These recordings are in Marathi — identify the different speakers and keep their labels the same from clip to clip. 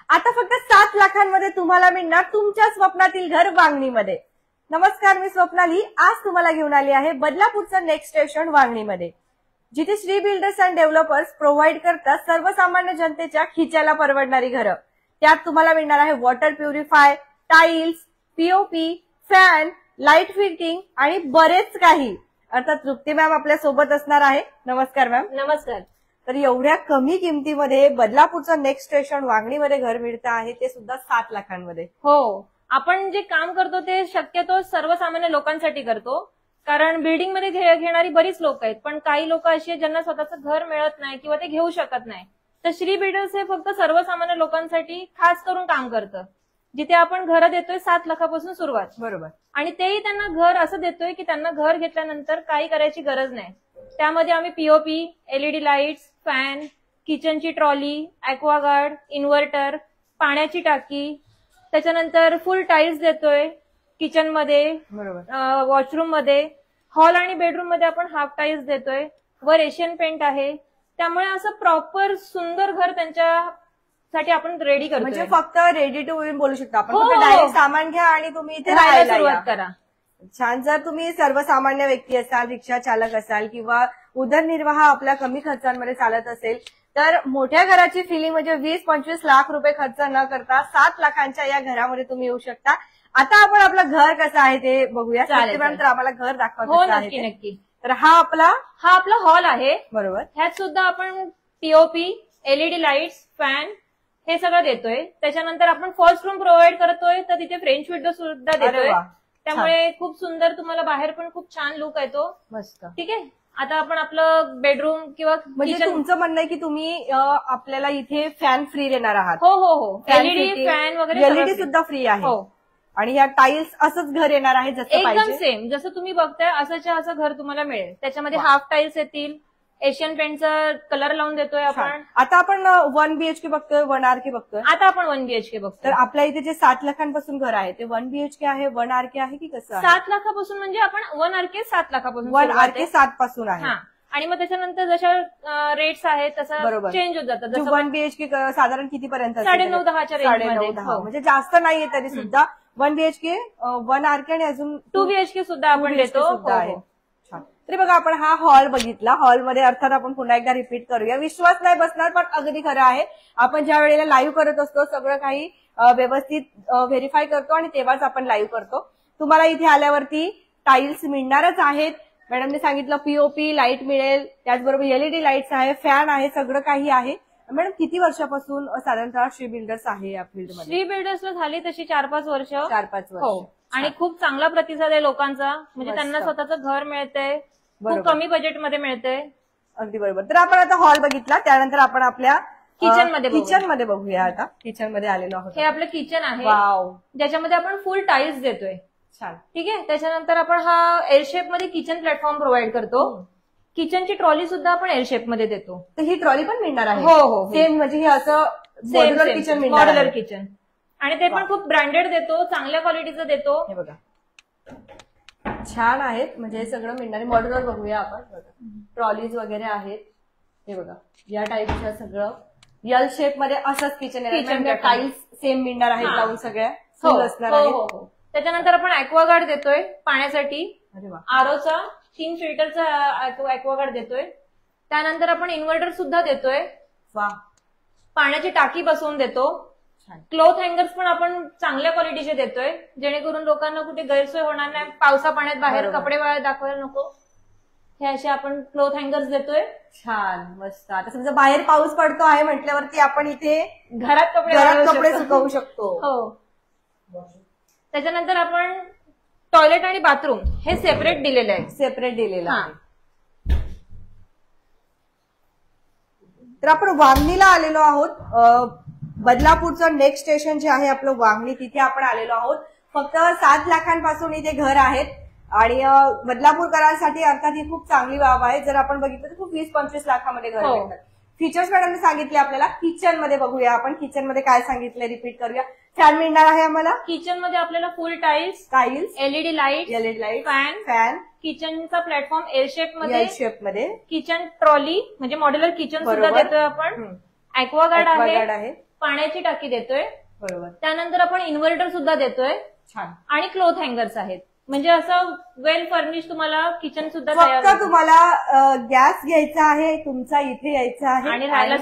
Speaker 1: आता फक्त 7 लाखांमध्ये तुम्हाला मिळणार तुमच्या स्वप्नातील घर वांगणीमध्ये. नमस्कार, मी स्वप्नाली. आज तुम्हाला घेऊन आली आहे बदलापूरचं नेक्स्ट स्टेशन वांगणीमध्ये, जिथे Shri builders and developers provide करतात सर्वसामान्य जनतेच्या खिच्याला परवडणारी घरं. त्यात तुम्हाला मिळणार आहे water purify, tiles, POP, fan, light fitting आणि बरेच काही. अर्थात तृप्ती मॅम आपल्या सोबत असणार आहे. नमस्कार मॅम.
Speaker 2: नमस्कार.
Speaker 1: तर एवढ्या कमी किमतीमध्ये बदलापूरचं नेक्स्ट स्टेशन वांगणीमध्ये घर मिळतं आहे, ते सुद्धा 7 लाखांमध्ये.
Speaker 2: हो, आपण जे काम करतो ते शक्यतो सर्वसामान्य लोकांसाठी करतो, कारण बिल्डिंग मध्ये घेणारी बरीच लोक आहेत, पण काही लोक अशी आहेत ज्यांना स्वतःचं घर मिळत नाही किंवा ते घेऊ शकत नाही. तर श्री बिल्डर्स हे फक्त सर्वसामान्य लोकांसाठी खास करून काम करतं, जिथे आपण घरं देतोय 7 लाखापासून सुरुवात.
Speaker 1: बरोबर. आणि
Speaker 2: तेही त्यांना घर असं देतोय की त्यांना घर घेतल्यानंतर काही करायची गरज नाही. त्यामध्ये आम्ही पीओपी, एलईडी लाईट्स, फॅन, किचनची ट्रॉली, ॲक्वागार्ड, इन्व्हर्टर, पाण्याची टाकी, त्याच्यानंतर फुल टाईल्स देतोय किचनमध्ये, वॉशरूम मध्ये, हॉल आणि बेडरूम मध्ये आपण हाफ टाईल्स देतोय, वर एशियन पेंट आहे. त्यामुळे असं प्रॉपर सुंदर घर त्यांच्यासाठी आपण रेडी करतो.
Speaker 1: म्हणजे फक्त रेडी टू बोलू शकतो आपण. डायरेक्ट सामान घ्या आणि तुम्ही इथे राहायला
Speaker 2: सुरुवात करा.
Speaker 1: छान. जर तुम्ही सर्वसामान्य व्यक्ती असाल, रिक्षा चालक असाल किंवा उदरनिर्वाह आपल्या कमी खर्चांमध्ये चालत असेल, तर मोठ्या घराची फिलिंग म्हणजे 20-25 लाख रुपये खर्च न करता 7 लाखांच्या या घरामध्ये तुम्ही येऊ शकता. आता आपण आपलं घर कसं आहे ते बघूया. तर आम्हाला घर दाखवा.
Speaker 2: नक्की नक्की.
Speaker 1: तर हा आपला
Speaker 2: हॉल आहे.
Speaker 1: बरोबर.
Speaker 2: ह्यात सुद्धा आपण पीओपी, एलईडी लाईट्स, फॅन हे सगळं देतोय. त्याच्यानंतर आपण फर्स्ट रूम प्रोव्हाइड करतोय, तर तिथे फ्रेंच विंडो सुद्धा देतोय. त्यामुळे खूप सुंदर तुम्हाला बाहेर पण खूप छान लुक येतो.
Speaker 1: मस्त.
Speaker 2: ठीक आहे. आता आपण आपलं बेडरूम किंवा
Speaker 1: म्हणजे तुमचं म्हणणं आहे की तुम्ही आपल्याला इथे फॅन फ्री देणार आहात.
Speaker 2: हो हो हो. एलईडी फॅन वगैरे
Speaker 1: एलईडी सुद्धा फ्री आहे. हो. आणि या टाईल्स असंच घर येणार आहे जसं
Speaker 2: एकदम सेम जसं तुम्ही बघताय असंच्या असं घर तुम्हाला मिळेल. त्याच्यामध्ये हाफ टाईल्स येतील, एशियन पेंटचा कलर लावून देतोय आपण.
Speaker 1: आता आपण 1 BHK बघतोय, 1 RK बघतोय.
Speaker 2: आता आपण 1 BHK बघतोय.
Speaker 1: तर आपल्या इथे जे 7 लाखांपासून घर आहे ते 1 BHK आहे, 1 RK आहे की कसं?
Speaker 2: 7 लाखापासून म्हणजे आपण 1 RK 7 लाखापासून,
Speaker 1: 1 RK 7 पासून आहे.
Speaker 2: आणि मग त्याच्यानंतर जशा रेट्स आहेत तसं चेंज होत जातात.
Speaker 1: जसं 1 BHK साधारण कितीपर्यंत?
Speaker 2: 9.5-10च्या रेंजमध्ये.
Speaker 1: म्हणजे जास्त नाहीये तरी सुद्धा 1 BHK, 1 RK आणि अजून
Speaker 2: 2 BHK सुद्धा आपण देतो.
Speaker 1: तरी बघा, आपण हा हॉल बघितला. हॉलमध्ये अर्थात आपण पुन्हा एकदा रिपीट करूया. विश्वास नाही बसणार, पण अगदी खरं आहे. आपण ज्या वेळेला लाईव्ह करत असतो सगळं काही व्यवस्थित व्हेरीफाय करतो आणि तेव्हाच आपण लाईव्ह करतो. तुम्हाला इथे आल्यावरती टाईल्स मिळणारच आहेत. मॅडमने सांगितलं पीओपी, लाईट मिळेल, त्याचबरोबर एलईडी लाईट्स आहे, फॅन आहे, सगळं काही आहे. मॅडम किती वर्षापासून साधारणतः श्री बिल्डर्स आहे या फील्डमध्ये?
Speaker 2: श्री बिल्डर्सला झाली तशी 4-5 वर्ष.
Speaker 1: 4-5 वर्ष.
Speaker 2: आणि खूप चांगला प्रतिसाद आहे लोकांचा. म्हणजे त्यांना स्वतःचं घर मिळतंय, खूप कमी बजेटमध्ये मिळतंय.
Speaker 1: अगदी बरोबर. तर आपण आता हॉल बघितला, त्यानंतर आपण आपल्या
Speaker 2: किचनमध्ये
Speaker 1: बघूया. आता किचनमध्ये आलेलो आहोत.
Speaker 2: हे आपलं किचन आहे.
Speaker 1: वाव.
Speaker 2: ज्याच्यामध्ये आपण फुल टाईल्स देतोय.
Speaker 1: छान.
Speaker 2: ठीक आहे. त्याच्यानंतर आपण हा एल शेप मध्ये किचन प्लॅटफॉर्म प्रोव्हाइड करतो. किचनची ट्रॉली सुद्धा आपण एल शेप मध्ये देतो.
Speaker 1: तर ही ट्रॉली पण मिळणार आहे?
Speaker 2: हो हो.
Speaker 1: सेम म्हणजे हे असं मॉड्युलर किचन मिळणार.
Speaker 2: Modular kitchen. आणि ते पण खूप ब्रँडेड देतो, चांगल्या क्वालिटीचं देतो.
Speaker 1: हे बघा छान आहेत. म्हणजे हे सगळं मिळणार आहे. मॉड्युलर बघूया आपण. ट्रॉलीज वगैरे आहेत. हे बघा या टाईपच्या सगळं एल शेप मध्ये असंच किचन आहे. टाईल्स सेम मिळणार आहेत, लावून सगळ्या असणार आहेत.
Speaker 2: त्याच्यानंतर आपण ॲक्वागार्ड देतोय पाण्यासाठी. आरोचा 3 फिल्टरचा ॲक्वागार्ड देतोय. त्यानंतर आपण इन्व्हर्टर सुद्धा देतोय. पाण्याची टाकी बसवून देतो. क्लॉथ हँगर्स पण आपण चांगल्या क्वालिटीचे देतोय, जेणेकरून लोकांना कुठे गैरसोय होणार नाही. पावसा पाण्यात बाहेर कपडे दाखवायला नको, हे असे आपण क्लॉथ हँगर्स देतोय.
Speaker 1: छान, मस्त. आता समजा बाहेर पाऊस पडतो आहे म्हटल्यावरती आपण इथे
Speaker 2: घरात
Speaker 1: कपडे सुकवू शकतो.
Speaker 2: हो. त्याच्यानंतर आपण टॉयलेट आणि बाथरूम हे सेपरेट दिलेलं आहे.
Speaker 1: सेपरेट दिलेलं आहे. तर आपण वांगणीला आलेलो आहोत. बदलापूरचं नेक्स्ट स्टेशन जे आहे आपलं वांगणी, तिथे आपण आलेलो आहोत. फक्त 7 लाखांपासून इथे घर आहेत आणि बदलापूरकरांसाठी अर्थात ही खूप चांगली बाब आहे. जर आपण बघितलं तर खूप 20-25 लाखामध्ये घर मिळतात. फीचर्स मॅडमने सांगितले आपल्याला. किचन मध्ये बघूया आपण. किचन मध्ये काय सांगितलंय रिपीट करूया. फॅन मिळणार आहे आम्हाला.
Speaker 2: किचन मध्ये आपल्याला full tiles, LED light,
Speaker 1: fan,
Speaker 2: किचनचा प्लॅटफॉर्म एल शेप मध्ये, किचन ट्रॉली म्हणजे मॉड्युलर किचन सुद्धा देतोय आपण. ॲक्वागार्ड आहे. पाण्याची टाकी देतोय,
Speaker 1: बरोबर,
Speaker 2: त्यानंतर आपण इन्व्हर्टर सुद्धा देतोय
Speaker 1: छान.
Speaker 2: आणि क्लोथ हँगर्स आहेत. म्हणजे असं वेल फर्निश तुम्हाला किचन सुद्धा तयार
Speaker 1: फक्त
Speaker 2: होतं.
Speaker 1: तुम्हाला गॅस घ्यायचा आहे, तुमचा इथे यायचा आहे
Speaker 2: आणि राहायला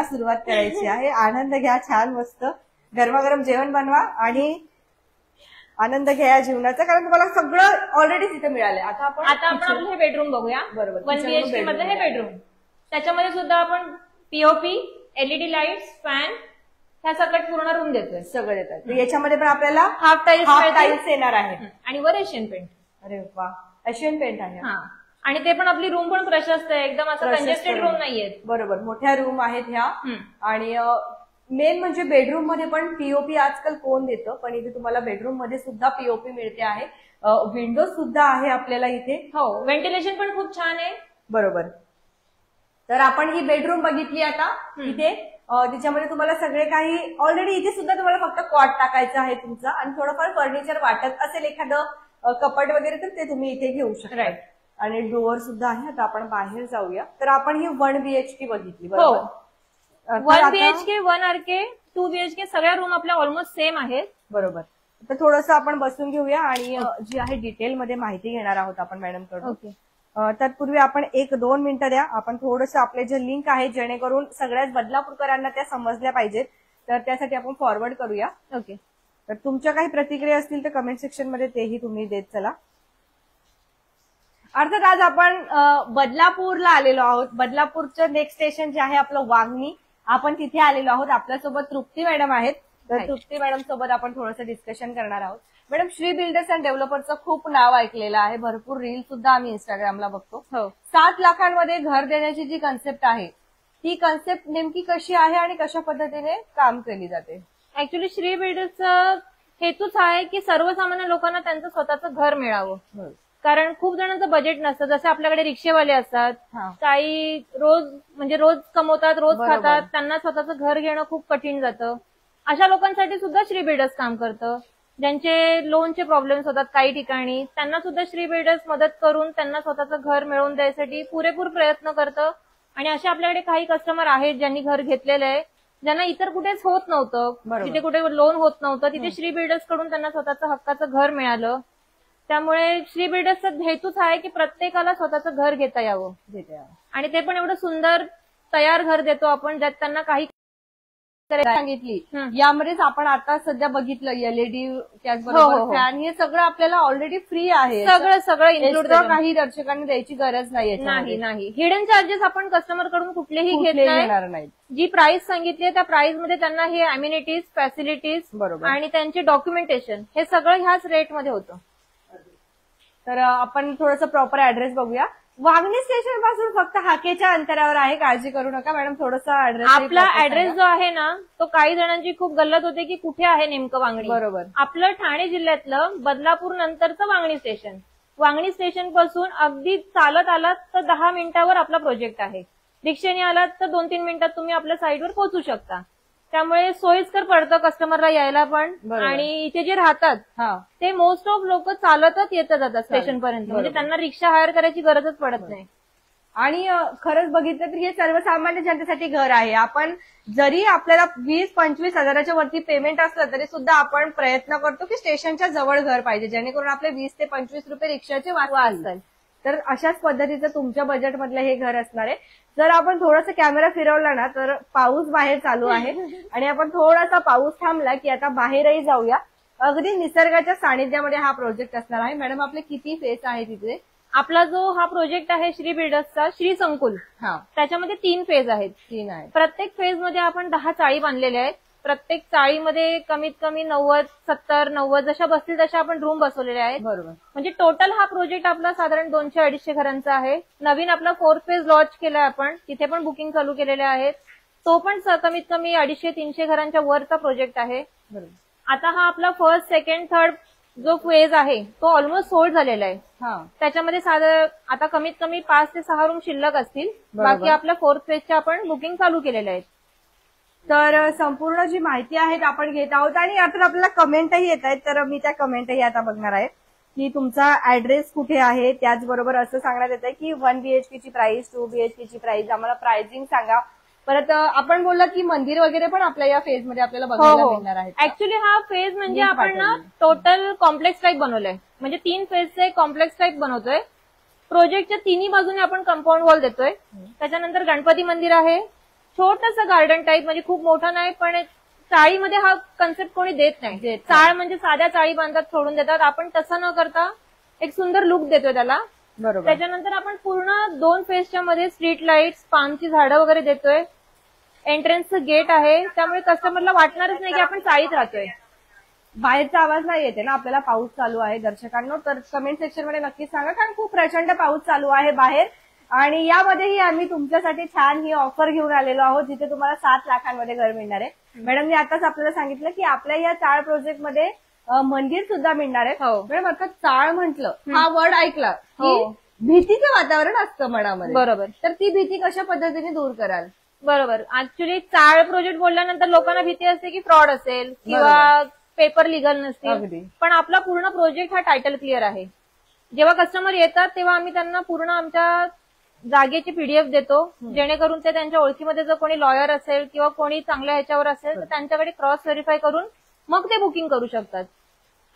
Speaker 1: सुरुवात करायची आहे. आनंद घ्या, छान मस्त गरमागरम जेवण बनवा आणि आनंद घ्या या जीवनाचा, कारण तुम्हाला सगळं ऑलरेडी तिथे मिळालंय. आता आपण
Speaker 2: आपलं हे बेडरूम बघूया.
Speaker 1: बरोबर,
Speaker 2: 1 BHK मधलं हे बेडरूम. त्याच्यामध्ये सुद्धा आपण पीओपी, एलईडी लाईट्स, फॅन ह्या सकट पूर्ण रूम देतोय.
Speaker 1: सगळं देतात. तर याच्यामध्ये पण आपल्याला
Speaker 2: हाफ
Speaker 1: टाईल्स येणार आहे
Speaker 2: आणि वर एशियन पेंट.
Speaker 1: अरे वा, एशियन पेंट आहे.
Speaker 2: हा, आणि ते पण आपली रूम पण प्रशस्त आहे, एकदम असं कंजेस्टेड रूम नाहीये.
Speaker 1: बरोबर, मोठ्या रूम आहेत ह्या. आणि मेन म्हणजे बेडरूम मध्ये पण पीओपी आजकाल कोण देतं, पण इथे तुम्हाला बेडरूम मध्ये सुद्धा पीओपी मिळते आहे. विंडोज सुद्धा आहे आपल्याला इथे.
Speaker 2: हो, व्हेंटिलेशन पण खूप छान आहे.
Speaker 1: बरोबर. तर आपण ही बेडरूम बघितली आता इथे. तिच्यामध्ये तुम्हाला सगळे काही ऑलरेडी, इथे सुद्धा तुम्हाला फक्त कॉट टाकायचा आहे तुमचा, आणि थोडंफार फर्निचर वाटत असेल एखादं कपाट वगैरे तर ते तुम्ही इथे घेऊ शकता. आणि डोअर सुद्धा आहे. आता आपण बाहेर जाऊया. तर आपण ही 1 BHK बघितली, बरोबर.
Speaker 2: 1 BHK, 1 RK, 2 BHK सगळ्या रूम आपल्या ऑलमोस्ट सेम आहेत.
Speaker 1: बरोबर. तर थोडंसं आपण बसून घेऊया आणि जी आहे डिटेलमध्ये माहिती घेणार आहोत आपण मॅडम कडून.
Speaker 2: ओके.
Speaker 1: तत्पूर्वी आपण 1-2 मिनिटं द्या. आपण थोडंसं आपले जे लिंक आहे जेणेकरून सगळ्याच बदलापूरकरांना त्या समजल्या पाहिजेत, तर त्यासाठी आपण फॉरवर्ड करूया.
Speaker 2: ओके.
Speaker 1: तर तुमच्या काही प्रतिक्रिया असतील तर कमेंट सेक्शन मध्ये तेही तुम्ही देत चला. अर्थात आज आपण बदलापूरला आलेलो आहोत. बदलापूरचं नेक्स्ट स्टेशन जे आहे आपलं वांगणी, आपण तिथे आलेलो आहोत. आपल्यासोबत तृप्ती मॅडम आहेत. तर तृप्ती मॅडम सोबत आपण थोडंसं डिस्कशन करणार आहोत. मॅडम, श्री बिल्डर्स अँड डेव्हलपर्सचं खूप नाव ऐकलेलं आहे, भरपूर रील सुद्धा आम्ही इंस्टाग्रामला बघतो. 7 लाखांमध्ये घर देण्याची जी कन्सेप्ट आहे, ती कन्सेप्ट नेमकी कशी आहे आणि कशा पद्धतीने काम केली जाते?
Speaker 2: ऍक्च्युली श्री बिल्डर्सचा हेतूच आहे की सर्वसामान्य लोकांना त्यांचं स्वतःचं घर मिळावं. कारण खूप जणांचं बजेट नसतं. जसं आपल्याकडे रिक्षेवाले असतात, काही रोज कमवतात, रोज खातात, त्यांना स्वतःचं घर घेणं खूप कठीण जातं. अशा लोकांसाठी सुद्धा श्री बिल्डर्स काम करतं. ज्यांचे लोनचे प्रॉब्लेम्स होतात काही ठिकाणी, त्यांना सुद्धा श्री बिल्डर्स मदत करून त्यांना स्वतःचं घर मिळवून द्यायसाठी पुरेपूर प्रयत्न करतं. आणि असे आपल्याकडे काही कस्टमर आहेत ज्यांनी घर घेतलेलं आहे, ज्यांना इतर कुठेच होत नव्हतं, तिथे कुठे लोन होत नव्हतं, तिथे श्री बिल्डर्स कडून त्यांना स्वतःचं हक्काचं घर मिळालं. त्यामुळे श्री बिल्डर्सचा हेतूच आहे की प्रत्येकाला स्वतःचं घर घेता यावं. आणि ते पण एवढं सुंदर तयार घर देतो आपण, ज्यात त्यांना काही
Speaker 1: सांगितली. यामध्येच आपण आता सध्या बघितलं एलईडी, त्याचबरोबर फॅन, हे सगळं आपल्याला ऑलरेडी फ्री आहे.
Speaker 2: सगळं इन्क्लूड,
Speaker 1: काही दर्शकांनी द्यायची गरज
Speaker 2: नाही. हिडन चार्जेस आपण कस्टमर कडून कुठलेही घेणार नाही. जी प्राइस सांगितली त्या प्राइस मध्ये त्यांना हे अम्युनिटीज, फॅसिलिटीज, बरोबर, आणि त्यांचे डॉक्युमेंटेशन हे सगळं ह्याच रेट मध्ये होतं.
Speaker 1: तर आपण थोडंसं प्रॉपर ऍड्रेस बघूया. वांगणी स्टेशन पासून फक्त हाकेच्या अंतरावर आहे, काळजी करू नका मॅडम. थोडासा ऍड्रेस,
Speaker 2: आपला ऍड्रेस जो आहे ना, तो काही जणांची खूप गल्लत होते की कुठे आहे नेमकं वांगणी.
Speaker 1: बरोबर.
Speaker 2: आपलं ठाणे जिल्ह्यातलं बदलापूर नंतरचं वांगणी स्टेशन. वांगणी स्टेशन पासून अगदी चालत आलात तर 10 मिनिटावर आपला प्रोजेक्ट आहे. रिक्षेने आलात तर 2-3 मिनिटात तुम्ही आपल्या साईटवर पोहोचू शकता. त्यामुळे सोयीस्कर पडतं कस्टमरला यायला पण. आणि इथे जे राहतात ते मोस्ट ऑफ लोक चालतच येतात जातात स्टेशन पर्यंत, म्हणजे त्यांना रिक्षा हायर करायची गरजच पडत नाही.
Speaker 1: आणि खरंच बघितलं तर हे सर्वसामान्य जनतेसाठी घर आहे. आपण जरी आपल्याला 20-25 हजाराच्या वरती पेमेंट असलं तरी सुद्धा आपण प्रयत्न करतो की स्टेशनच्या जवळ घर पाहिजे, जेणेकरून आपले 20 ते 25 रुपये रिक्षाचे वाचतात. तर अशाच पद्धतीचं तुमच्या बजेटमधलं हे घर असणार आहे. जर आपण थोडंसं कॅमेरा फिरवला ना तर पाऊस बाहेर चालू आहे आणि आपण थोडासा पाऊस थांबला की आता बाहेरही जाऊया. अगदी निसर्गाच्या सानिध्यामध्ये हा प्रोजेक्ट असणार आहे. मॅडम, आपले किती फेस आहे तिथे?
Speaker 2: आपला जो हा प्रोजेक्ट आहे श्री बिल्डर्सचा, श्री संकुल, त्याच्यामध्ये 3 फेज आहेत.
Speaker 1: 3 आहेत.
Speaker 2: प्रत्येक फेज मध्ये आपण 10 चाळी बांधलेल्या आहेत. प्रत्येक चाळीमध्ये कमीत कमी 90, 70, 90 जशा बसतील तशा आपण रूम बसवलेल्या आहेत.
Speaker 1: बरोबर.
Speaker 2: म्हणजे टोटल हा प्रोजेक्ट आपला साधारण 200-250 घरांचा आहे. नवीन आपला 4th फेज लॉन्च केलाय आपण, तिथे पण बुकिंग चालू केलेले आहेत. तो पण कमीत कमी 250-300 घरांच्या वरचा प्रोजेक्ट आहे. आता हा आपला 1st, 2nd, 3rd जो फेज आहे तो ऑलमोस्ट सोल्ड झालेला आहे. त्याच्यामध्ये आता कमीत कमी 5 ते 6 रूम शिल्लक असतील. बाकी आपल्या 4th फेजच्या आपण बुकिंग चालू केलेल्या आहेत.
Speaker 1: तर संपूर्ण जी माहिती आहे आपण घेत आहोत आणि यातून आपल्याला कमेंटही येत आहेत. तर मी त्या कमेंटही आता बघणार आहे की तुमचा ऍड्रेस कुठे आहे. त्याचबरोबर असं सांगण्यात येत आहे की 1 BHK ची प्राइस, 2 BHK ची प्राइस, आम्हाला प्राइसिंग सांगा. परत आपण बोललं की मंदिर वगैरे पण आपल्या या फेज मध्ये आपल्याला बघायला मिळणार आहे.
Speaker 2: ऍक्च्युली हा फेज म्हणजे आपण ना टोटल कॉम्प्लेक्स टाईप बनवलंय, म्हणजे 3 फेजचे कॉम्प्लेक्स टाईप बनवतोय. प्रोजेक्टच्या तिन्ही बाजूने आपण कंपाऊंड वॉल देतोय. त्याच्यानंतर गणपती मंदिर आहे, छोटंसं गार्डन टाईप, म्हणजे खूप मोठं नाही, पण चाळीमध्ये हा कन्सेप्ट कोणी देत नाही. चाळ म्हणजे साध्या चाळी बांधतात सोडून देतात, आपण तसं न करता एक सुंदर लुक देतोय त्याला.
Speaker 1: बरोबर.
Speaker 2: त्याच्यानंतर आपण पूर्ण 2 फेजच्या मध्ये स्ट्रीट लाईट्स, पामची झाडं वगैरे देतोय. एंट्रन्सचं गेट आहे, त्यामुळे कस्टमरला वाटणारच नाही की आपण चाळीत राहतोय.
Speaker 1: बाहेरचा आवाज नाही येते ना आपल्याला. पाऊस चालू आहे दर्शकांनो, तर कमेंट सेक्शन मध्ये नक्कीच सांगा, कारण खूप प्रचंड पाऊस चालू आहे बाहेर. आणि यामध्येही आम्ही तुमच्यासाठी छान ही ऑफर घेऊन आलेलो आहोत, जिथे तुम्हाला 7 लाखांमध्ये घर मिळणार आहे. मॅडमने आताच आपल्याला सांगितलं की आपल्या या चाळ प्रोजेक्ट मध्ये मंदिर सुद्धा मिळणार आहे. मॅडम आता चाळ म्हटलं, हा वर्ड ऐकला की भीतीचं वातावरण असतं मनामध्ये.
Speaker 2: बरोबर.
Speaker 1: तर ती भीती कशा पद्धतीने दूर कराल?
Speaker 2: बरोबर. ऍक्च्युली चाळ प्रोजेक्ट बोलल्यानंतर लोकांना भीती असते की फ्रॉड असेल किंवा पेपर लिगल नसतील, पण आपला पूर्ण प्रोजेक्ट हा टायटल क्लिअर आहे. जेव्हा कस्टमर येतात तेव्हा आम्ही त्यांना पूर्ण आमच्या जागेची पीडीएफ देतो, जेणेकरून ते त्यांच्या ओळखीमध्ये जर कोणी लॉयर असेल किंवा कोणी चांगल्या ह्याच्यावर असेल तर त्यांच्याकडे क्रॉस व्हेरीफाय करून मग ते बुकिंग करू शकतात.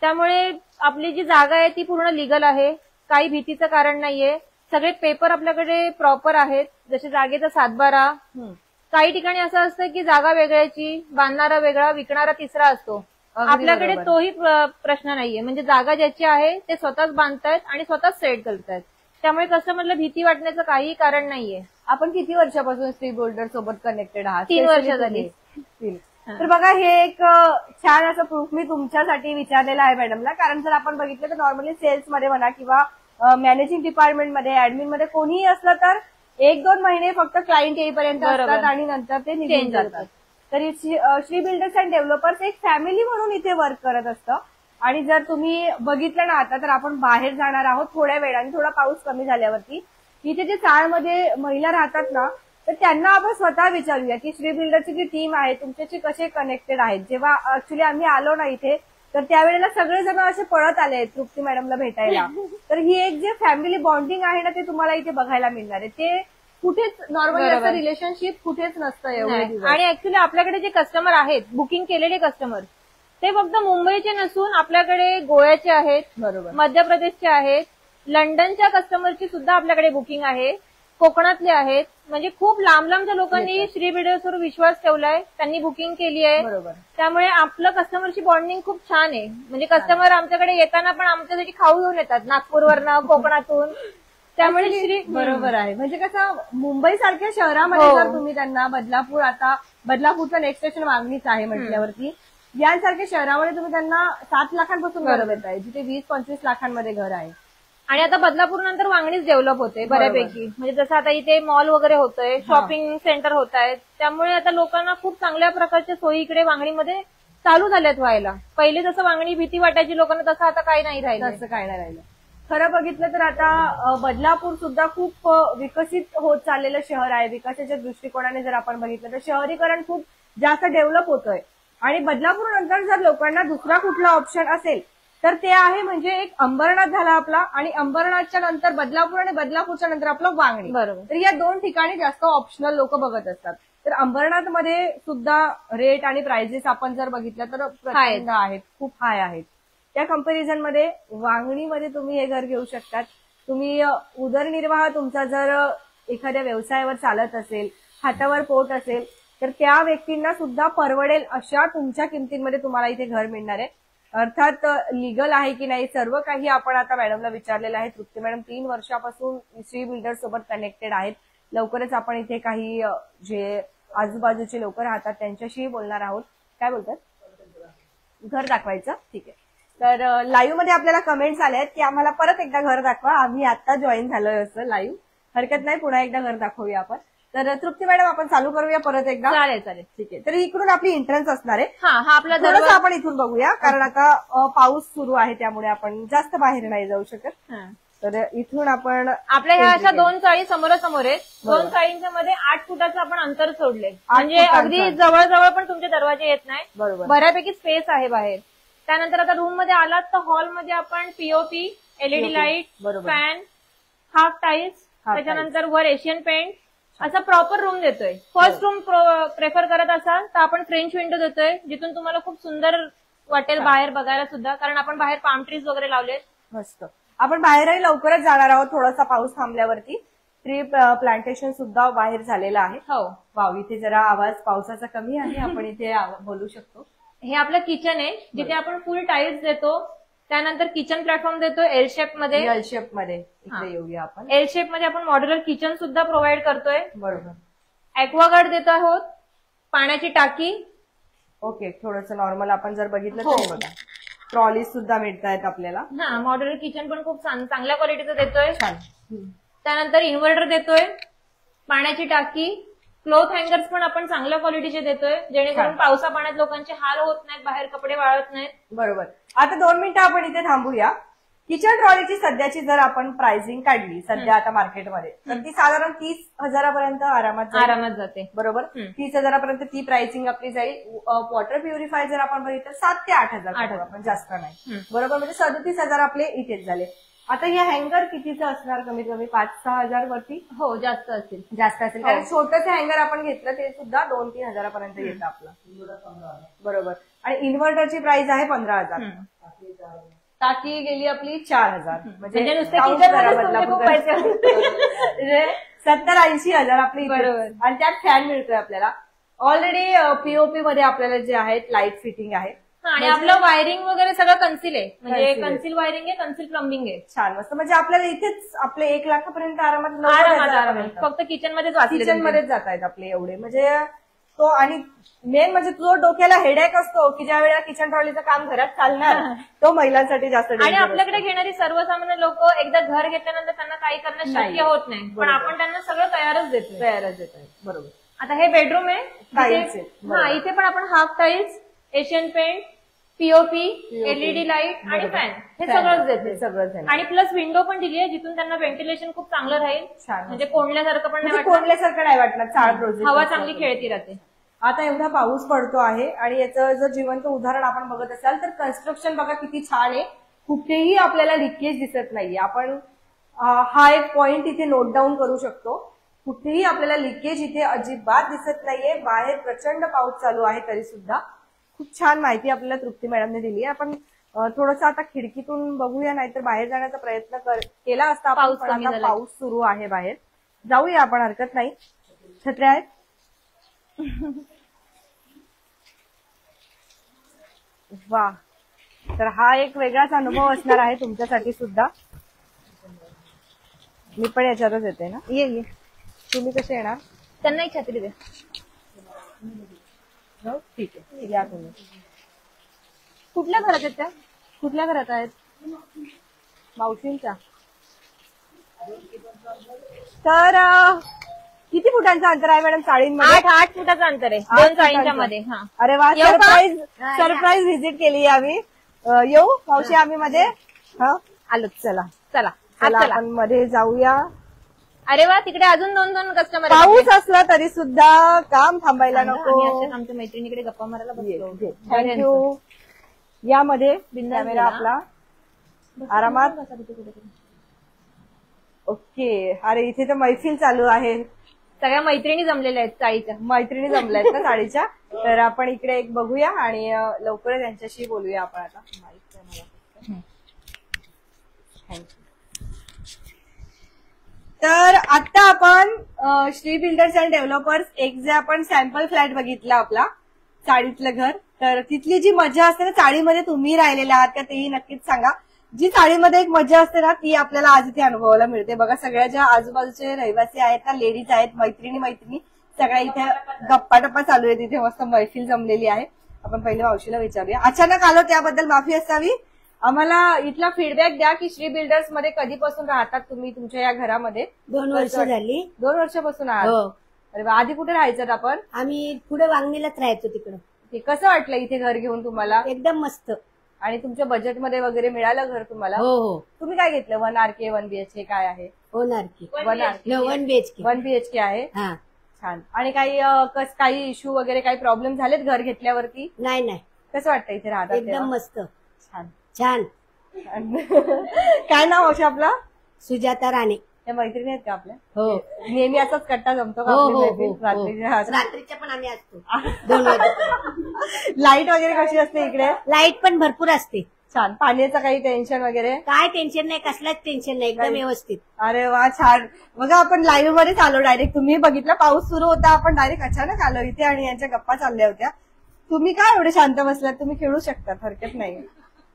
Speaker 2: त्यामुळे आपली जी जागा आहे ती पूर्ण लिगल आहे, काही भीतीचं कारण नाहीये. सगळे पेपर आपल्याकडे प्रॉपर आहेत, जसे जागेचा 7/12. काही ठिकाणी असं असतं की जागा वेगळ्याची, बांधणारा वेगळा, विकणारा तिसरा असतो. आपल्याकडे तोही प्रश्न नाहीये, म्हणजे जागा ज्याची आहे ते स्वतःच बांधतायत आणि स्वतःच सेट करतायत. त्यामुळे कस्टमरला भीती वाटण्याचं काही कारण नाहीये.
Speaker 1: आपण किती वर्षापासून श्री बिल्डर सोबत कनेक्टेड आहात?
Speaker 2: 3 वर्ष झाली.
Speaker 1: तर बघा, हे एक छान असं प्रूफ मी तुमच्यासाठी विचारलेलं आहे मॅडमला. कारण जर आपण बघितलं तर नॉर्मली सेल्स मध्ये म्हणा किंवा मॅनेजिंग डिपार्टमेंट मध्ये, ऍडमिन मध्ये कोणीही असलं तर 1-2 महिने फक्त क्लायंट येईपर्यंत असतात आणि नंतर ते निघून जातात. तर श्री बिल्डर्स अँड डेव्हलपर्स एक फॅमिली म्हणून इथे वर्क करत असतं. आणि जर तुम्ही बघितलं ना आता, तर आपण बाहेर जाणार आहोत थोड्या वेळाने, थोडा पाऊस कमी झाल्यावरती. इथे जे चाळमध्ये महिला राहतात ना, तर त्यांना आपण स्वतः विचारूया की श्री बिल्डरची जी टीम आहे तुमच्याशी कसे कनेक्टेड आहेत. जेव्हा ऍक्च्युली आम्ही आलो ना इथे, तर त्यावेळेला सगळेजण असे पळत आले आहेत तृप्ती मॅडमला भेटायला. तर ही एक जे फॅमिली बॉन्डिंग आहे ना, ते तुम्हाला इथे बघायला मिळणार आहे. ते कुठेच नॉर्मली असं रिलेशनशिप कुठेच नसतं एवढं.
Speaker 2: आणि ऍक्च्युली आपल्याकडे जे कस्टमर आहेत, बुकिंग केलेले कस्टमर, ते फक्त मुंबईचे नसून आपल्याकडे गोव्याचे आहेत,
Speaker 1: बरोबर,
Speaker 2: मध्य प्रदेशचे आहेत, लंडनच्या कस्टमरची सुद्धा आपल्याकडे बुकिंग आहे, कोकणातले आहेत. म्हणजे खूप लांब लांबच्या लोकांनी श्री बिल्डर्सवर विश्वास ठेवलाय, त्यांनी बुकिंग केली आहे.
Speaker 1: बरोबर.
Speaker 2: त्यामुळे आपलं कस्टमरची बॉन्डिंग खूप छान आहे. म्हणजे कस्टमर आमच्याकडे येताना पण आमच्यासाठी खाऊ घेऊन येतात, नागपूरवरनं, कोकणातून. त्यामुळे
Speaker 1: बरोबर आहे. म्हणजे कसं, मुंबई सारख्या शहरामध्ये जर तुम्ही त्यांना बदलापूर, आता बदलापूरचं नेक्स्ट स्टेशन वांगणीच आहे म्हटल्यावरती, यांसारख्या शहरामध्ये तुम्ही त्यांना 7 लाखांपासून घर देत आहे, जिथे 20-25 लाखांमध्ये घर आहे.
Speaker 2: आणि आता बदलापूर नंतर वांगणीच डेव्हलप होते बऱ्यापैकी. म्हणजे जसं आता इथे मॉल वगैरे होतोय, शॉपिंग सेंटर होत आहेत, त्यामुळे आता लोकांना खूप चांगल्या प्रकारच्या सोयी इकडे वांगणीमध्ये चालू झाल्यात व्हायला. पहिले जसं वांगणी भीती वाटायची लोकांना, तसं आता काही नाही राहिलं.
Speaker 1: तसं काय नाही राहिलं. खरं बघितलं तर आता बदलापूर सुद्धा खूप विकसित होत चाललेलं शहर आहे. विकासाच्या दृष्टिकोनाने जर आपण बघितलं तर शहरीकरण खूप जास्त डेव्हलप होतोय. आणि बदलापूर नंतर जर लोकांना दुसरा कुठला ऑप्शन असेल तर ते आहे म्हणजे एक अंबरनाथ झाला आपला, आणि अंबरनाथच्या नंतर बदलापूर, आणि बदलापूरच्या नंतर आपलं वांगणी.
Speaker 2: बरोबर.
Speaker 1: तर या 2 ठिकाणी जास्त ऑप्शनल लोक बघत असतात. तर अंबरनाथमध्ये सुद्धा रेट आणि प्राइजेस आपण जर बघितलं तर प्रचंड आहेत, खूप हाय आहेत. त्या कंपॅरिझन मध्ये वांगणीमध्ये तुम्ही हे घर घेऊ शकतात. तुम्ही उदरनिर्वाह तुमचा जर एखाद्या व्यवसायावर चालत असेल, हातावर पोट असेल, तर त्या व्यक्तींना सुद्धा परवडेल अशा तुमच्या किमतींमध्ये तुम्हाला इथे घर मिळणार आहे. अर्थात लिगल आहे की नाही सर्व काही आपण आता मॅडमला विचारलेलं आहे. तृप्ती मॅडम 3 वर्षापासून श्री बिल्डर सोबत कनेक्टेड आहेत. लवकरच आपण इथे काही जे आजूबाजूचे लोक राहतात त्यांच्याशी बोलणार आहोत. काय बोलतात? घर दाखवायचं, ठीक आहे. तर लाईव्ह मध्ये आपल्याला कमेंट्स आल्या आहेत की आम्हाला परत एकदा घर दाखवा, आम्ही आता जॉईन झालोय असं लाईव्ह. हरकत नाही, पुन्हा एकदा घर दाखवूया आपण. तर तृप्ती मॅडम आपण चालू करूया परत एकदा.
Speaker 2: चालेल चालेल,
Speaker 1: ठीक आहे. तर इकडून आपली एंट्रन्स असणार आहे.
Speaker 2: हा आपला
Speaker 1: थोडंसं आपण इथून बघूया, कारण आता पाऊस सुरू आहे त्यामुळे आपण जास्त बाहेर नाही जाऊ शकत. तर इथून आपण
Speaker 2: आपल्या ह्या अशा 2 चाळी समोरासमोर आहेत. 2 चाळींच्या मध्ये 8 फुटाचं आपण अंतर सोडले, म्हणजे अगदी जवळ पण तुमचे दरवाजे येत नाही.
Speaker 1: बरोबर,
Speaker 2: बऱ्यापैकी स्पेस आहे बाहेर. त्यानंतर आता रूम मध्ये आलात तर हॉलमध्ये आपण POP, LED light, fan, half tiles, त्याच्यानंतर वर एशियन पेंट, असा प्रॉपर रूम देतोय. फर्स्ट रूम प्रेफर करत असाल तर आपण फ्रेंच विंडो देतोय, जिथून तुम्हाला खूप सुंदर वाटेल बाहेर बघायला सुद्धा, कारण आपण बाहेर पाम ट्रीज वगैरे लावलेत.
Speaker 1: मस्त. आपण बाहेरही लवकरच जाणार आहोत थोडासा पाऊस थांबल्यावरती. ट्री प्लांटेशन सुद्धा बाहेर झालेलं आहे.
Speaker 2: हो.
Speaker 1: वाव, इथे जरा आवाज पावसाचा कमी आहे, आपण इथे बोलू शकतो.
Speaker 2: हे आपलं किचन आहे, जिथे आपण फुल टाईल्स देतो. त्यानंतर किचन प्लॅटफॉर्म देतो एल शेप मध्ये.
Speaker 1: एल शेप मध्ये इकडे येऊया आपण.
Speaker 2: एल शेप मध्ये आपण मॉड्युलर किचन सुद्धा प्रोव्हाइड करतोय.
Speaker 1: बरोबर.
Speaker 2: ऍक्वागार्ड देतो आहोत, पाण्याची टाकी.
Speaker 1: ओके, थोडंसं नॉर्मल आपण जर बघितलं तर बघा ट्रॉली सुद्धा मिळतायत आपल्याला.
Speaker 2: हा, मॉड्युलर किचन पण खूप चांगल्या क्वालिटीचं देतोय.
Speaker 1: छान.
Speaker 2: त्यानंतर इन्व्हर्टर देतोय, पाण्याची टाकी. क्लोथ हँगर्स पण आपण चांगल्या क्वालिटीचे देतोय, जेणेकरून पावसा पाण्यात लोकांचे हाल होत नाहीत, बाहेर कपडे वाळत नाहीत.
Speaker 1: बरोबर. आता 2 मिनिटं आपण इथे थांबूया. किचन ट्रॉलीची सध्याची जर आपण प्राइसिंग काढली सध्या आता मार्केटमध्ये, तर ती साधारण 30,000पर्यंत आरामात
Speaker 2: जाते.
Speaker 1: बरोबर. 30,000पर्यंत ती प्राइसिंग आपली जाईल. वॉटर प्युरिफायर जर आपण बघितलं 7 ते 8,000, आपण जास्त नाही. बरोबर. म्हणजे 37,000 आपले इथेच झाले. आता हे हँगर कितीचं असणार? कमीत कमी 5-6 हजार वरती.
Speaker 2: हो, जास्त असेल.
Speaker 1: जास्त असेल, कारण छोटंसं हँगर आपण घेतलं ते सुद्धा 2-3 हजारापर्यंत येतं आपलं. बरोबर. आणि इन्व्हर्टरची प्राइस आहे 15,000. टाकी गेली आपली 4,000. म्हणजे
Speaker 2: नुसते किचन खूप पैसे
Speaker 1: 70-80 हजार आपली.
Speaker 2: बरोबर.
Speaker 1: आणि त्यात फॅन मिळतोय आपल्याला. ऑलरेडी पीओपी मध्ये आपल्याला जे आहेत लाईट फिटिंग आहे.
Speaker 2: आणि आपलं वायरिंग वगैरे सगळं कन्सिल आहे. म्हणजे कन्सिल वायरिंग आहे, कन्सिल प्लंबिंग आहे.
Speaker 1: छान, मस्त. म्हणजे आपल्याला इथेच आपले 1 लाखापर्यंत आरामात
Speaker 2: फक्त किचन मध्येच
Speaker 1: किचन मध्येच जात आहेत आपले एवढे. म्हणजे तो, आणि मेन म्हणजे तो डोक्याला हेडेक असतो की ज्या वेळेला किचन ट्रॉलीचं काम घरात चालणार, तो महिलांसाठी जास्त.
Speaker 2: आणि आपल्याकडे घेणारी सर्वसामान्य लोक एकदा घर घेतल्यानंतर त्यांना काही करणं शक्य होत नाही, पण आपण त्यांना सगळं तयारच देतो.
Speaker 1: बरोबर.
Speaker 2: आता हे बेडरूम आहे. हा, इथे पण आपण half tiles, Asian paint, POP, LED light आणि फॅन हे सगळंच देते.
Speaker 1: सगळं.
Speaker 2: आणि प्लस विंडो पण दिली आहे, जिथून त्यांना व्हेंटिलेशन खूप चांगलं राहील. म्हणजे कोंडल्यासारखं पण नाही,
Speaker 1: कोंडल्यासारखं नाही वाटणार. चाळ प्रोजेक्ट,
Speaker 2: हवा चांगली खेळती राहते.
Speaker 1: आता एवढा पाऊस पडतो आहे आणि याचं जर जिवंत उदाहरण आपण बघत असाल तर कन्स्ट्रक्शन बघा किती छान आहे. कुठेही आपल्याला लिकेज दिसत नाहीये. आपण हा एक पॉइंट इथे नोट डाऊन करू शकतो. कुठेही आपल्याला लिकेज इथे अजिबात दिसत नाहीये. बाहेर प्रचंड पाऊस चालू आहे तरी सुद्धा. खूप छान माहिती आपल्याला तृप्ती मॅडमने दिली. आपण थोडंसं आता खिडकीतून बघूया, नाहीतर बाहेर जाण्याचा प्रयत्न केला असता आपण, पण आता पाऊस सुरू आहे बाहेर. जाऊया आपण, हरकत नाही. छत्र्या आहेत. वा, तर हा एक वेगळाच अनुभव असणार आहे तुमच्यासाठी सुद्धा. मी पण याच्यातच येते ना. ये तुम्ही कसे येणार?
Speaker 2: त्यांनाही छत्री दे.
Speaker 1: ठीक आहे, या तुम्ही.
Speaker 2: कुठल्या घरात आहेत त्या?
Speaker 1: कुठल्या घरात आहेत? मावशींच्या. तर किती फुटांचं अंतर आहे मॅडम चाळींमध्ये?
Speaker 2: 8 फुटाचं अंतर आहे, 2 चाळींच्या मध्ये.
Speaker 1: अरे वा, सरप्राईज व्हिजिट केली आम्ही. येऊ मावशी आम्ही मध्ये? हा, आलो. चला आपण मध्ये जाऊया.
Speaker 2: अरे वा, तिकडे अजून 2 कस्टमर.
Speaker 1: पाऊस असला तरी सुद्धा काम थांबायला नको.
Speaker 2: आमच्या मैत्रिणीकडे गप्पा मारायला बसलो.
Speaker 1: थँक्यू. यामध्ये कॅमेरा आपला आरामात. ओके. अरे इथे तर मैफिल चालू आहे.
Speaker 2: सगळ्या मैत्रिणी जमलेल्या आहेत चाळीच्या.
Speaker 1: मैत्रिणी जमल्या आहेत ना चाळीच्या. तर आपण इकडे एक बघूया आणि लवकरच यांच्याशी बोलूया आपण. आता थँक्यू. तर आता आपण श्री बिल्डर्स अँड डेव्हलपर्स एक जे आपण सॅम्पल फ्लॅट बघितला आपला चाळीतलं घर, तर तिथली जी मजा असते ना, चाळीमध्ये तुम्ही राहिलेल्या आहात का तेही नक्कीच सांगा. जी चाळीमध्ये एक मजा असते ना, ती आपल्याला आज इथे अनुभवायला मिळते. बघा, सगळ्या ज्या आजूबाजूचे रहिवासी आहेत ना, लेडीज आहेत, मैत्रिणी सगळ्या इथे गप्पा टप्पा चालू आहे. तिथे मस्त मैफिल जमलेली आहे. आपण पहिले मावशीला विचारूया. अचानक आलो त्याबद्दल माफी असावी. आम्हाला इथला फीडबॅक द्या की श्री बिल्डर्स मध्ये कधीपासून राहतात तुम्ही तुमच्या या घरामध्ये?
Speaker 3: 2 वर्ष झाली.
Speaker 1: 2 वर्षापासून आहात? अरे वा. आधी कुठे राहायचं आपण?
Speaker 3: आम्ही पुढे वांगणीलाच राहायचो तिकडं.
Speaker 1: कसं वाटलं इथे घर घेऊन तुम्हाला?
Speaker 3: एकदम मस्त.
Speaker 1: आणि तुमच्या बजेटमध्ये वगैरे मिळालं घर तुम्हाला?
Speaker 3: हो.
Speaker 1: तुम्ही काय घेतलं? 1 RK 1 BHK काय आहे?
Speaker 3: 1 RK
Speaker 1: 1
Speaker 3: BHK
Speaker 1: 1 BHK आहे. छान. आणि काही इश्यू वगैरे काही प्रॉब्लेम झालेत घर घेतल्यावरती?
Speaker 3: नाही.
Speaker 1: कसं वाटतं इथे राहतात?
Speaker 3: एकदम मस्त.
Speaker 1: छान.
Speaker 3: छान.
Speaker 1: काय नाव अशा आपला?
Speaker 3: सुजाता राणे.
Speaker 1: त्या मैत्रिणी आहेत का आपल्या?
Speaker 3: हो
Speaker 1: नेहमी असाच कट्टा जमतो का
Speaker 3: हो
Speaker 1: आपली
Speaker 3: हो
Speaker 1: मैत्रीण?
Speaker 3: हो
Speaker 1: रात्रीच्या
Speaker 3: रात्रीच्या पण आम्ही असतो 2 वाजता.
Speaker 1: लाईट वगैरे कशी असते इकडे?
Speaker 3: लाईट पण भरपूर असते.
Speaker 1: छान. पाण्याचं काही टेन्शन वगैरे?
Speaker 3: काय टेन्शन नाही, कसलाच टेन्शन नाही, एकदम व्यवस्थित.
Speaker 1: अरे वा, छान. बघा आपण लाईव्ह मध्येच आलो डायरेक्ट. तुम्ही बघितलं पाऊस सुरू होता, आपण डायरेक्ट अचानक आलो इथे आणि यांच्या गप्पा चालल्या होत्या. तुम्ही काय एवढे शांत बसलात? तुम्ही खेळू शकता, हरकत नाही.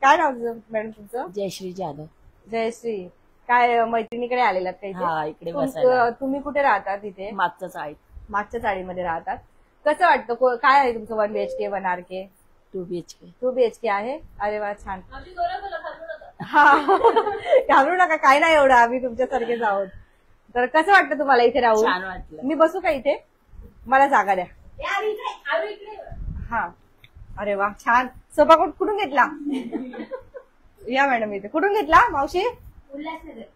Speaker 1: काय नाव मॅडम तुमचं?
Speaker 3: जयश्री जाधव.
Speaker 1: जयश्री. काय मैत्रिणीकडे आलेलात का इथे?
Speaker 3: हा, इकडे बसायला.
Speaker 1: तुम्ही कुठे राहतात इथे?
Speaker 3: मागचं चाळीत.
Speaker 1: मागच्या चाळीमध्ये राहतात. कसं वाटतं? काय आहे तुमचं 1 BHK 1 RK?
Speaker 3: 2 BHK.
Speaker 1: 2 BHK आहे. अरे वा, छान. हा घाबरू नका, काय नाही एवढं, आम्ही तुमच्यासारखेच आहोत. तर कसं वाटतं तुम्हाला इथे राहून?
Speaker 3: छान वाटलं.
Speaker 1: मी बसू का इथे? मला जागा द्या. हा. अरे वा, छान. सोफा कुठून घेतला? या मॅडम इथे. कुठून घेतला मावशी?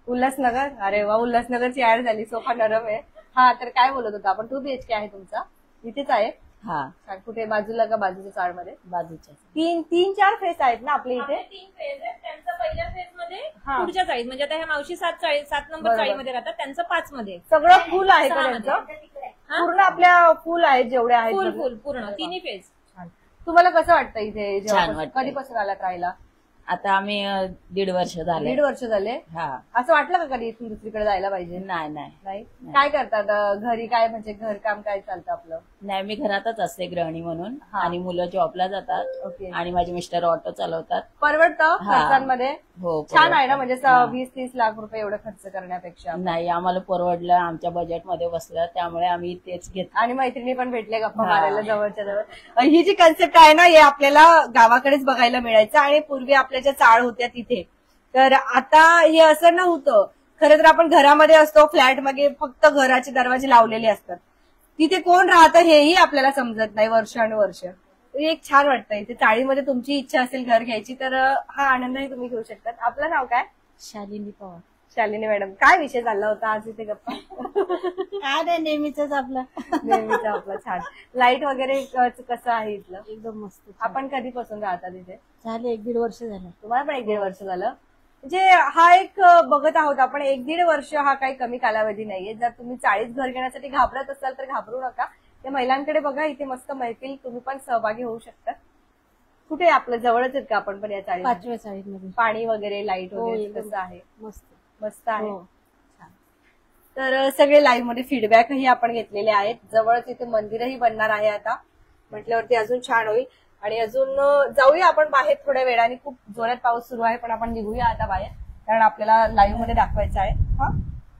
Speaker 1: उल्हासनगर. अरे वा, उल्हासनगरची ऍड झाली. सोफा नरम आहे. हा, तर काय बोलत होता आपण? 2 BHK आहे तुमचा? इथेच आहे?
Speaker 3: हा,
Speaker 1: छान. कुठे बाजूला का बाजूच्या चाळमध्ये?
Speaker 3: बाजूच्या.
Speaker 1: 3-4 फेस आहेत ना आपल्या इथे?
Speaker 2: 3 फेज आहेत. त्यांचं पहिल्या फेज मध्ये
Speaker 1: हा.
Speaker 2: पुढच्या चाळीत, म्हणजे आता ह्या मावशी 7 नंबर
Speaker 1: बरोबर.
Speaker 2: चाळीमध्ये राहतात, त्यांचं 5 मध्ये.
Speaker 1: सगळं फुल आहे का
Speaker 2: 6
Speaker 1: त्यांचं?
Speaker 2: मध्ये.
Speaker 1: पूर्ण आपल्या फुल आहेत जेवढे आहेत
Speaker 2: फुल
Speaker 1: सगळे?
Speaker 2: फुल पूर्ण तिन्ही फेज.
Speaker 1: छान. तुम्हाला कसं वाटतं इथे?
Speaker 3: छान वाटतंय.
Speaker 1: कधीपासून आलात राहायला?
Speaker 3: आता आम्ही 1.5 वर्ष झाले.
Speaker 1: 1.5 वर्ष झाले.
Speaker 3: हा,
Speaker 1: असं वाटलं का कधी इथून दुसरीकडे जायला पाहिजे?
Speaker 3: नाही नाही
Speaker 1: नाही. काय करतात घरी? काय म्हणजे घरकाम काय चालतं आपलं?
Speaker 3: नाही, मी घरातच असते गृहिणी म्हणून.
Speaker 1: हा.
Speaker 3: आणि मुलं जॉबला जातात.
Speaker 1: ओके.
Speaker 3: आणि माझे मिस्टर ऑटो चालवतात.
Speaker 1: परवडतं
Speaker 3: हा.
Speaker 1: खर्चांमध्ये?
Speaker 3: हो,
Speaker 1: छान आहे ना, म्हणजे
Speaker 3: हा.
Speaker 1: 20-30 लाख रुपये एवढं खर्च करण्यापेक्षा.
Speaker 3: नाही, आम्हाला परवडलं, आमच्या बजेटमध्ये बसलं, त्यामुळे आम्ही तेच घेतलं.
Speaker 1: आणि मैत्रिणी पण भेटले गप्पा
Speaker 3: हा.
Speaker 1: मारायला जवळच्या जवळ. ही जी कन्सेप्ट आहे ना, हे आपल्याला गावाकडेच बघायला मिळायचं. आणि पूर्वी आपल्या ज्या चाळ होत्या तिथे, तर आता हे असं नव्हतं. खरं तर आपण घरामध्ये असतो, फ्लॅटमध्ये फक्त घराचे दरवाजे लावलेले असतात. तिथे कोण राहतं हेही आपल्याला समजत नाही वर्षानुवर्ष. एक छान वाटतं इथे. चाळीमध्ये तुमची इच्छा असेल घर घ्यायची तर हा आनंदही तुम्ही घेऊ शकतात. आपलं नाव काय?
Speaker 3: शालिनी पवार.
Speaker 1: शालिनी मॅडम. काय विषय चालला होता आज इथे गप्पा?
Speaker 3: काय नाही, नेहमीच आपलं.
Speaker 1: नेहमीच आपलं. छान. लाईट वगैरे कसं आहे इथलं?
Speaker 3: एकदम मस्त.
Speaker 1: आपण कधीपासून राहतात इथे?
Speaker 3: झाले 1.5 वर्ष झालं.
Speaker 1: तुम्हाला पण 1.5 वर्ष झालं. म्हणजे हा एक बघत आहोत आपण, 1.5 वर्ष हा काही कमी कालावधी नाहीये. जर तुम्ही 40 घर घेण्यासाठी घाबरत असाल तर घाबरू नका. त्या महिलांकडे बघा, इथे मस्त मैफिल, तुम्ही पण सहभागी होऊ शकता. कुठे आपलं जवळच आहेत का आपण पण या चाळीत?
Speaker 3: 5व्या चाळीमध्ये.
Speaker 1: पाणी वगैरे, लाईट
Speaker 3: हो,
Speaker 1: वगैरे
Speaker 3: एकदम.
Speaker 1: कसं आहे?
Speaker 3: मस्त.
Speaker 1: मस्त आहे.
Speaker 3: हो.
Speaker 1: छान. तर सगळे लाईव्ह मध्ये फीडबॅकही आपण घेतलेले आहेत. जवळच इथे मंदिरही बनणार आहे आता, म्हटल्यावरती अजून छान होईल. आणि अजून जाऊया आपण बाहेर थोड्या वेळाने. खूप जोरात पाऊस सुरू आहे, पण आपण निघूया आता बाहेर, कारण आपल्याला लाईव्ह मध्ये दाखवायचं आहे. हा,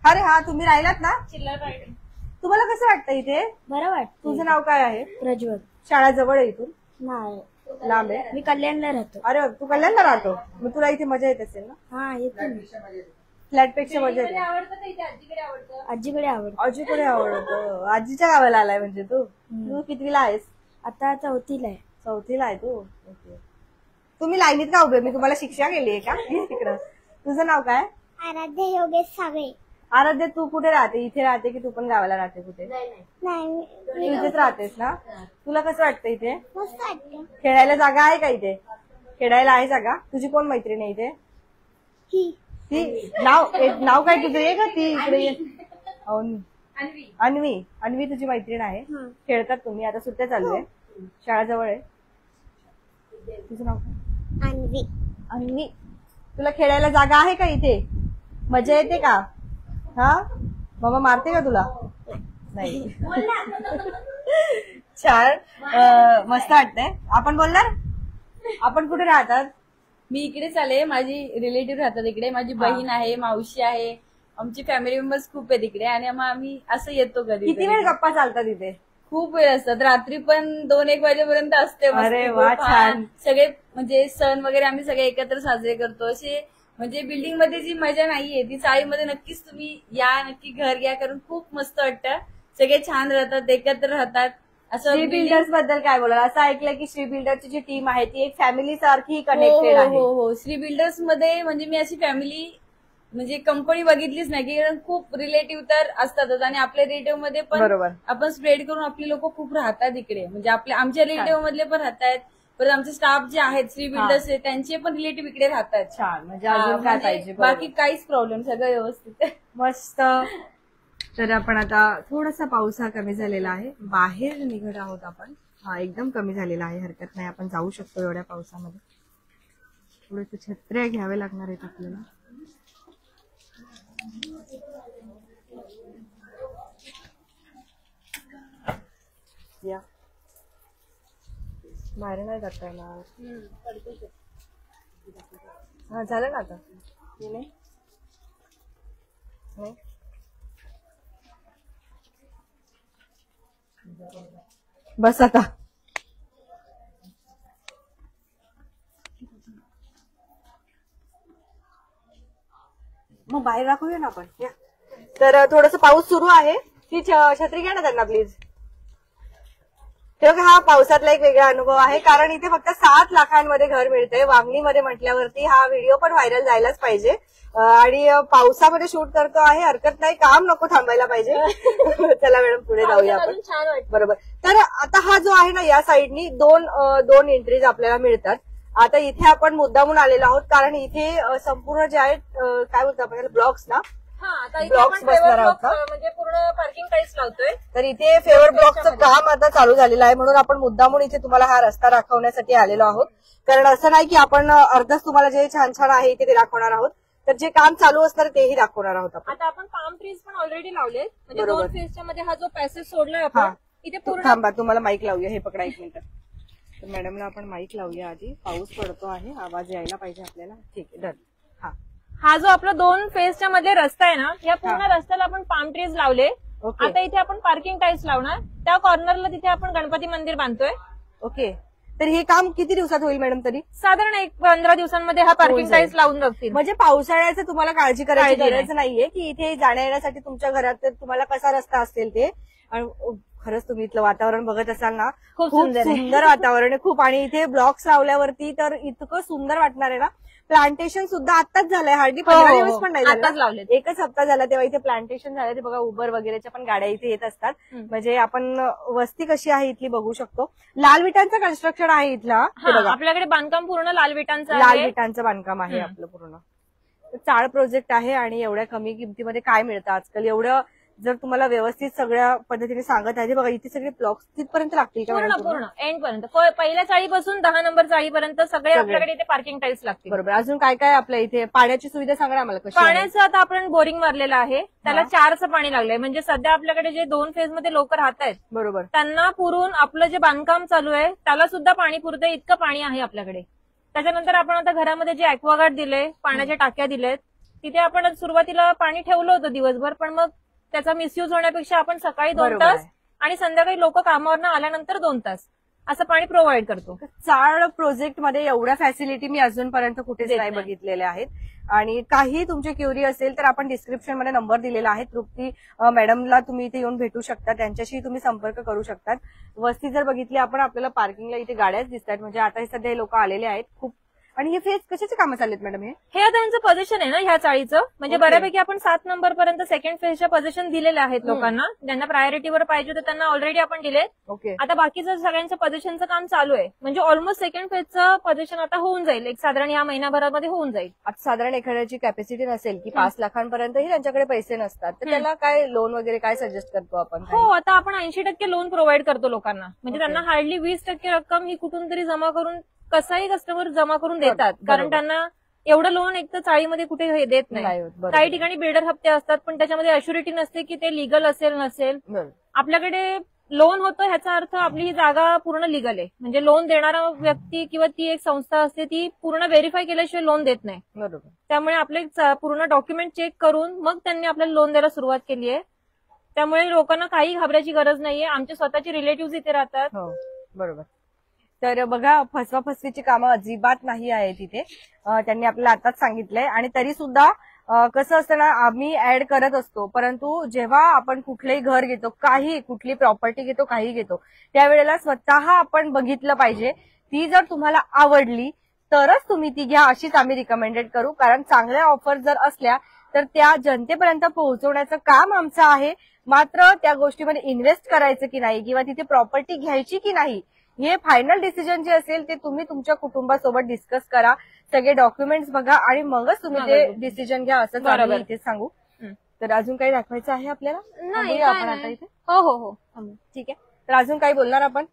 Speaker 1: अरे हा, तुम्ही राहिलात ना?
Speaker 2: चिल्लर राईड.
Speaker 1: तुम्हाला कसं वाटतं इथे?
Speaker 3: बरं वाटतं.
Speaker 1: तुझं नाव काय आहे?
Speaker 3: प्रज्वल.
Speaker 1: शाळा जवळ आहे इथून?
Speaker 3: नाही,
Speaker 1: लांब आहे?
Speaker 3: मी कल्याणला राहतो.
Speaker 1: अरे तू कल्याणला राहतो, मग तुला इथे मजा येत असेल ना?
Speaker 3: हा, येतो ना.
Speaker 1: फ्लॅट पेक्षा मजा येते.
Speaker 2: आवडतं का इथे? आजीकडे आवडतं?
Speaker 3: आजीकडे आवडतं.
Speaker 1: आजीकडे आवडतं. आजीच्या गावाला आलाय म्हणजे तू? तू कितवीला आहेस?
Speaker 3: आता 4थीला आहे.
Speaker 1: 4थीला आहे तू? ओके. तुम्ही लाईनीत का उभे? मी तुम्हाला शिक्षा केली आहे का? तिकडं. तुझं नाव काय?
Speaker 4: आराध्य योगेश सावे.
Speaker 1: आराध्य, तू कुठे राहते? इथे राहते की तू पण गावाला राहते? कुठे?
Speaker 4: नाही,
Speaker 1: तू इथेच राहतेस ना? तुला कसं वाटतं इथे?
Speaker 4: मस्त वाटतं.
Speaker 1: खेळायला जागा आहे का इथे? खेळायला आहे जागा? तुझी कोण मैत्रीण आहे इथे?
Speaker 4: ही
Speaker 1: ती नाव काय तुझं? ये का ती इकडे ये. अन्वी. अन्वी तुझी मैत्रीण आहे? खेळतात तुम्ही? आता सुट्ट्या चालू आहे, शाळा जवळ आहे. तुझं नाव काय?
Speaker 4: अन्वी.
Speaker 1: अन्वी. तुला खेळायला जागा आहे का इथे? मजा येते का? हा, मामा मारते का तुला? नाही. छान. मस्त वाटतंय. आपण बोलणार? आपण कुठे राहतात?
Speaker 5: मी इकडेच आले. माझी रिलेटिव्ह राहतात इकडे. माझी बहीण आहे, मावशी आहे, आमची फॅमिली मेंबर्स खूप आहेत इकडे. आणि मग आम्ही असं येतो कधी.
Speaker 1: किती वेळ गप्पा चालतात इथे?
Speaker 5: खूप वेळ असतात. रात्री पण 2-1 वाजेपर्यंत असते. मस्त
Speaker 1: अरे वा,
Speaker 5: खूप.
Speaker 1: छान.
Speaker 5: सगळे म्हणजे सण वगैरे आम्ही सगळे एकत्र साजरे करतो. असे म्हणजे बिल्डिंग मध्ये जी मजा नाहीये ती चाळीमध्ये नक्कीच तुम्ही या, नक्की घर घ्या, कारण खूप मस्त वाटतं. सगळे छान राहतात, एकत्र राहतात. असं
Speaker 1: श्री बिल्डर्स बद्दल काय बोलाल? असं ऐकलंय की श्री बिल्डरची जी टीम आहे ती एक फॅमिली सारखी कनेक्टेड आहे.
Speaker 5: हो. श्री बिल्डर्स मध्ये म्हणजे मी अशी फॅमिली म्हणजे कंपनी बघितलीच नाही, की कारण खूप रिलेटिव्ह तर असतातच. आणि आपल्या रिलेटिव्ह मध्ये पण
Speaker 1: बरोबर.
Speaker 5: आपण स्प्रेड करून आपली लोक खूप राहतात इकडे. म्हणजे आमच्या रिलेटिव्ह मधले पण राहतात, परत आमचे स्टाफ जे आहेत श्री बिल्डर्स त्यांचे पण रिलेटिव्ह इकडे राहतात.
Speaker 1: छान, म्हणजे अजून काय पाहिजे.
Speaker 5: बाकी काहीच प्रॉब्लेम, सगळं व्यवस्थित आहे.
Speaker 1: मस्त. तर आपण आता थोडासा पाऊस हा कमी झालेला आहे, बाहेर निघत आहोत आपण. हा एकदम कमी झालेला आहे, हरकत नाही, आपण जाऊ शकतो एवढ्या पावसामध्ये. थोडेसे छत्र्या घ्यावे लागणार आहेत आपल्याला. या बाहेर नाही जाता येणार. हा झालं ना आता. नाही नाही बस आता. मग बाहेर दाखवूया ना आपण. या. तर थोडस पाऊस सुरू आहे. ती छत्री घ्या ना त्यांना प्लीज. तेव्हा हा पावसातला एक वेगळा अनुभव आहे, कारण इथे फक्त 7 लाखांमध्ये घर मिळतंय. वांगणीमध्ये म्हटल्यावरती हा व्हिडिओ पण व्हायरल जायलाच पाहिजे. आणि पावसामध्ये शूट करतो आहे, हरकत नाही, काम नको थांबायला पाहिजे. चला मॅडम पुढे जाऊया आपण.
Speaker 2: छान वाटतं.
Speaker 1: बरोबर. तर आता हा जो आहे ना, या साईडनी दोन एंट्रीज आपल्याला मिळतात. आता इथे आपण मुद्दामून आलेलो आहोत, कारण इथे संपूर्ण जे आहेत काय बोलतो आपण ब्लॉक्स ना, ब्लॉक्स बसणार आहोत का,
Speaker 2: म्हणजे पूर्ण पार्किंग टाईल्स लावतोय.
Speaker 1: तर इथे फेवर ब्लॉकचं काम आता चालू झालेलं आहे, म्हणून आपण मुद्दामून इथे तुम्हाला हा रस्ता दाखवण्यासाठी आलेलो आहोत. कारण असं नाही की आपण अर्धच तुम्हाला जे छान छान आहे इथे ते दाखवणार आहोत, तर जे काम चालू असणार तेही दाखवणार आहोत आपण.
Speaker 2: आता आपण पाम ट्रीज पण ऑलरेडी लावले, म्हणजे
Speaker 1: बरोबर.
Speaker 2: 2 फेजच्या मध्ये हा जो पॅसेज सोडलाय
Speaker 1: हा.
Speaker 2: आपण इथे पूर्ण.
Speaker 1: थांबा, तुम्हाला माईक लावूया, हे पकडा 1 मिनिट. तर मॅडमला आपण माईक लावूया आधी. पाऊस पडतो आहे, आवाज यायला पाहिजे आपल्याला. ठीक आहे, डन.
Speaker 2: हा जो आपला 2 फेजच्या मध्ये रस्ता आहे ना, या पूर्ण रस्त्याला आपण पाम ट्रीज लावले.
Speaker 1: ओके.
Speaker 2: आता इथे आपण पार्किंग टाईल्स लावणार. त्या कॉर्नरला तिथे आपण गणपती मंदिर बांधतोय.
Speaker 1: ओके. तर हे काम किती दिवसात होईल मॅडम तरी?
Speaker 2: साधारण 15 दिवसांमध्ये हा पार्किंग
Speaker 1: जाईल.
Speaker 2: टाईल्स लावून जातील.
Speaker 1: म्हणजे पावसाळ्याचं तुम्हाला काळजी करायची
Speaker 2: काळजी
Speaker 1: गरज नाहीये की इथे जाण्या येण्यासाठी तुमच्या घरात तर तुम्हाला कसा रस्ता असेल ते. आणि खरंच तुम्ही इथलं वातावरण बघत असाल ना,
Speaker 2: खूप
Speaker 1: खूप
Speaker 2: सुंदर आहे.
Speaker 1: सुंदर वातावरण आहे खूप. आणि इथे ब्लॉक्स लावल्यावरती तर इतकं सुंदर वाटणार आहे ना. प्लांटेशन सुद्धा आत्ताच झालंय, हार्डली 15 दिवस पण नाही
Speaker 2: आताच
Speaker 1: झालं.
Speaker 2: लावले.
Speaker 1: 1च हप्ता झाला तेव्हा इथे प्लांटेशन झालं. ते बघा, उबर वगैरेच्या पण गाड्या इथे येत असतात. म्हणजे आपण वस्ती कशी आहे इथली बघू शकतो. लाल विटांचं कन्स्ट्रक्शन आहे इथला. हे बघा,
Speaker 2: आपल्याकडे बांधकाम पूर्ण लाल विटांचं
Speaker 1: लाल
Speaker 2: आहे.
Speaker 1: विटांचं बांधकाम आहे आपलं पूर्ण. चाळ प्रोजेक्ट आहे. आणि एवढ्या कमी किमतीमध्ये काय मिळतं आजकाल, एवढं जर तुम्हाला व्यवस्थित सगळ्या पद्धतीने सांगत आहे. बघा, इथे सगळे ब्लॉक्स तिथपर्यंत लागतील का मॅडम?
Speaker 2: पूर्ण एंड पर्यंत, पहिल्या चाळीपासून 10 नंबर चाळीपर्यंत सगळे आपल्याकडे इथे पार्किंग टाईल्स लागतील.
Speaker 1: बरोबर. अजून काय काय आपल्या इथे? पाण्याची सुविधा सांगा आम्हाला कशी आहे?
Speaker 2: पाण्याचं आता आपण बोरिंग मारलेलं आहे, त्याला 4चं पाणी लागलंय. म्हणजे सध्या आपल्याकडे जे 2 फेज मध्ये लोक राहत आहेत
Speaker 1: बरोबर,
Speaker 2: त्यांना पुरून आपलं जे बांधकाम चालू आहे त्याला सुद्धा पाणी पुरतंय, इतकं पाणी आहे आपल्याकडे. त्याच्यानंतर आपण आता घरामध्ये जे ऍक्वागार्ड दिले, पाण्याच्या टाक्या दिलेत, तिथे आपण सुरुवातीला पाणी ठेवलं होतं दिवसभर, पण मग त्याचा मिसयूज होण्यापेक्षा आपण सकाळी 2
Speaker 1: बरोबर
Speaker 2: तास
Speaker 1: आहे.
Speaker 2: आणि संध्याकाळी लोक कामावरनं आल्यानंतर 2 तास असं पाणी प्रोव्हाइड करतो.
Speaker 1: चाळ प्रोजेक्ट मध्ये एवढ्या फॅसिलिटी मी अजूनपर्यंत कुठेच
Speaker 2: देत
Speaker 1: नाही
Speaker 2: नाही.
Speaker 1: बघितलेल्या आहेत. आणि काही तुमची क्युरी असेल तर आपण डिस्क्रिप्शन मध्ये नंबर दिलेला आहे. तृप्ती मॅडमला तुम्ही इथे येऊन भेटू शकता, त्यांच्याशी तुम्ही संपर्क करू शकतात. वस्ती जर बघितली आपण, आपल्याला पार्किंगला इथे गाड्याच दिसतात. म्हणजे आता हे सध्या हे लोक आलेले आहेत खूप. आणि हे फेज कशाचे कामं चाललेत मॅडम?
Speaker 2: हे आता यांचं पोझिशन आहे ना ह्या चाळीचं, म्हणजे
Speaker 1: ओके.
Speaker 2: बऱ्यापैकी आपण 7 नंबर पर्यंत सेकंड फेजच्या पोझिशन दिलेले आहेत लोकांना. ज्यांना प्रायोरिटीवर पाहिजे होतं त्यांना ऑलरेडी आपण दिले.
Speaker 1: ओके.
Speaker 2: आता बाकीचं सगळ्यांचं पोझिशनचं काम चालू आहे. म्हणजे ऑलमोस्ट सेकंड फेजचं पोझिशन आता होऊन जाईल, एक साधारण या महिनाभरामध्ये होऊन जाईल.
Speaker 1: आता साधारण एखाद्याची कॅपॅसिटी नसेल की 5 लाखांपर्यंतही त्यांच्याकडे पैसे नसतात, तर त्याला काय लोन वगैरे काय सजेस्ट करतो आपण?
Speaker 2: हो, आता आपण 80% लोन प्रोव्हाइड करतो लोकांना. म्हणजे त्यांना हार्डली 20% रक्कम ही कुठून तरी जमा करून, कसाही कस्टमर जमा करून देतात. कारण त्यांना एवढं लोन एक तर चाळीमध्ये कुठे हे देत नाही.
Speaker 1: बरोबर.
Speaker 2: काही ठिकाणी बिल्डर हप्ते असतात, पण त्याच्यामध्ये अश्युरिटी नसते की ते लिगल असेल नसेल.
Speaker 1: बरोबर.
Speaker 2: आपल्याकडे लोन होतं ह्याचा अर्थ आपली ही जागा पूर्ण लिगल आहे. म्हणजे लोन देणारा व्यक्ती किंवा ती एक संस्था असते, ती पूर्ण व्हेरीफाय केल्याशिवाय लोन देत नाही.
Speaker 1: बरोबर.
Speaker 2: त्यामुळे आपले पूर्ण डॉक्युमेंट चेक करून मग त्यांनी आपल्याला लोन द्यायला सुरुवात केली आहे. त्यामुळे लोकांना काही घाबरायची गरज नाहीये. आमचे स्वतःचे रिलेटिव्ह इथे राहतात.
Speaker 1: हो, बरोबर. तर बघा, फसवाफसवीची कामं अजिबात नाही आहे तिथे. त्यांनी आपल्याला आताच सांगितलंय. आणि तरी सुद्धा कसं असतं ना, आम्ही ऍड करत असतो, परंतु जेव्हा आपण कुठलंही घर घेतो, कुठली प्रॉपर्टी घेतो, काही घेतो, त्यावेळेला स्वतः आपण बघितलं पाहिजे. ती जर तुम्हाला आवडली तरच तुम्ही ती घ्या, अशीच आम्ही रिकमेंडेड करू. कारण चांगल्या ऑफर जर असल्या तर त्या जनतेपर्यंत पोहोचवण्याचं काम आमचं आहे. मात्र त्या गोष्टीमध्ये इन्व्हेस्ट करायचं की नाही, किंवा तिथे प्रॉपर्टी घ्यायची की नाही, हे फायनल डिसिजन जे असेल ते तुम्ही तुमच्या कुटुंबासोबत डिस्कस करा, सगळे डॉक्युमेंट्स बघा आणि मगच तुम्ही ते डिसिजन घ्या असं
Speaker 2: बरोबर.
Speaker 1: आम्ही इथे सांगू. तर अजून काही दाखवायचं आहे आपल्याला?
Speaker 2: नाही,
Speaker 1: थांबूया
Speaker 2: काय
Speaker 1: आपण
Speaker 2: नाही.
Speaker 1: आता इथे.
Speaker 2: हो हो हो
Speaker 1: ठीक आहे. तर अजून काही बोलणार आपण?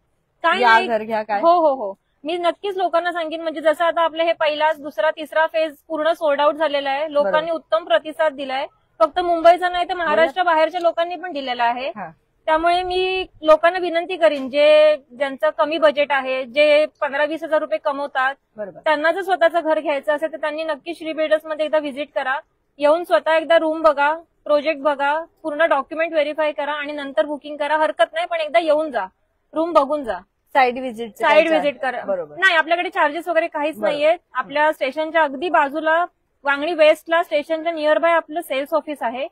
Speaker 2: काय
Speaker 1: या
Speaker 2: नाही.
Speaker 1: घर घ्या काय?
Speaker 2: हो हो हो मी नक्कीच लोकांना सांगेन. म्हणजे जसं आता आपले हे पहिला दुसरा तिसरा फेज पूर्ण सोल्ड आउट झालेला आहे. लोकांनी उत्तम प्रतिसाद दिलाय. फक्त मुंबईचा नाही तर महाराष्ट्र बाहेरच्या लोकांनी पण दिलेला आहे.
Speaker 1: हा.
Speaker 2: त्यामुळे मी लोकांना विनंती करीन, ज्यांचं कमी बजेट आहे, जे 15-20 हजार रुपये कमवतात,
Speaker 1: बरोबर.
Speaker 2: त्यांना जर स्वतःचं घर घ्यायचं असेल तर त्यांनी नक्की श्री बिल्डर्स मध्ये एकदा व्हिजिट करा. येऊन स्वतः एकदा रूम बघा, प्रोजेक्ट बघा, पूर्ण डॉक्युमेंट व्हेरीफाय करा आणि नंतर बुकिंग करा. हरकत नाही, पण एकदा येऊन जा, रूम बघून जा,
Speaker 1: साईड व्हिजिट
Speaker 2: व्हिजिट करा.
Speaker 1: बरोबर.
Speaker 2: नाही, आपल्याकडे चार्जेस वगैरे काहीच नाहीये. आपल्या स्टेशनच्या अगदी बाजूला वांगणी वेस्टला स्टेशनच्या नियर बाय आपलं सेल्स ऑफिस आहे.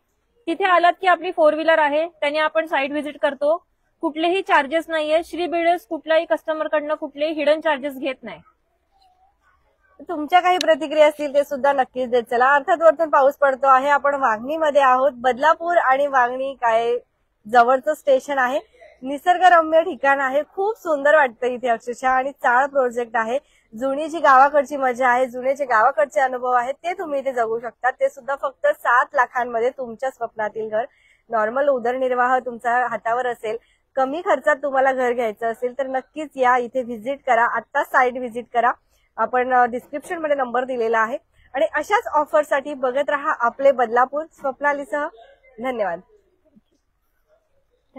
Speaker 2: तिथे आलात की आपली 4 व्हीलर आहे, त्याने आपण साईट व्हिजिट करतो. कुठलेही चार्जेस नाहीये. श्री बिल्डर्स कुठल्याही कस्टमरकडनं कुठलेही हिडन चार्जेस घेत नाही.
Speaker 1: तुमच्या काही प्रतिक्रिया असतील ते सुद्धा नक्कीच देत चला. अर्थात वरतून पाऊस पडतो आहे. आपण वांगणीमध्ये आहोत. बदलापूर आणि वांगणी काय जवळचं स्टेशन आहे. निसर्गरम्य ठिकाण आहे. खूप सुंदर वाटतं इथे अक्षरशः. आणि चाळ प्रोजेक्ट आहे. जुनी जी गावाकडची मजा आहे, जुने जे गावाकडचे अनुभव आहेत ते तुम्ही इथे जगू शकता. ते सुद्धा फक्त 7 लाखांमध्ये तुमच्या स्वप्नातील घर. नॉर्मल उदरनिर्वाह तुमच्या हातावर असेल, कमी खर्चात तुम्हाला घर घ्यायचं असेल तर नक्कीच या इथे व्हिजिट करा. आता साईट व्हिजिट करा. आपण डिस्क्रिप्शन मध्ये नंबर दिलेला आहे. आणि अशाच ऑफरसाठी बघत राहा आपले बदलापूर. स्वप्नालीसह धन्यवाद.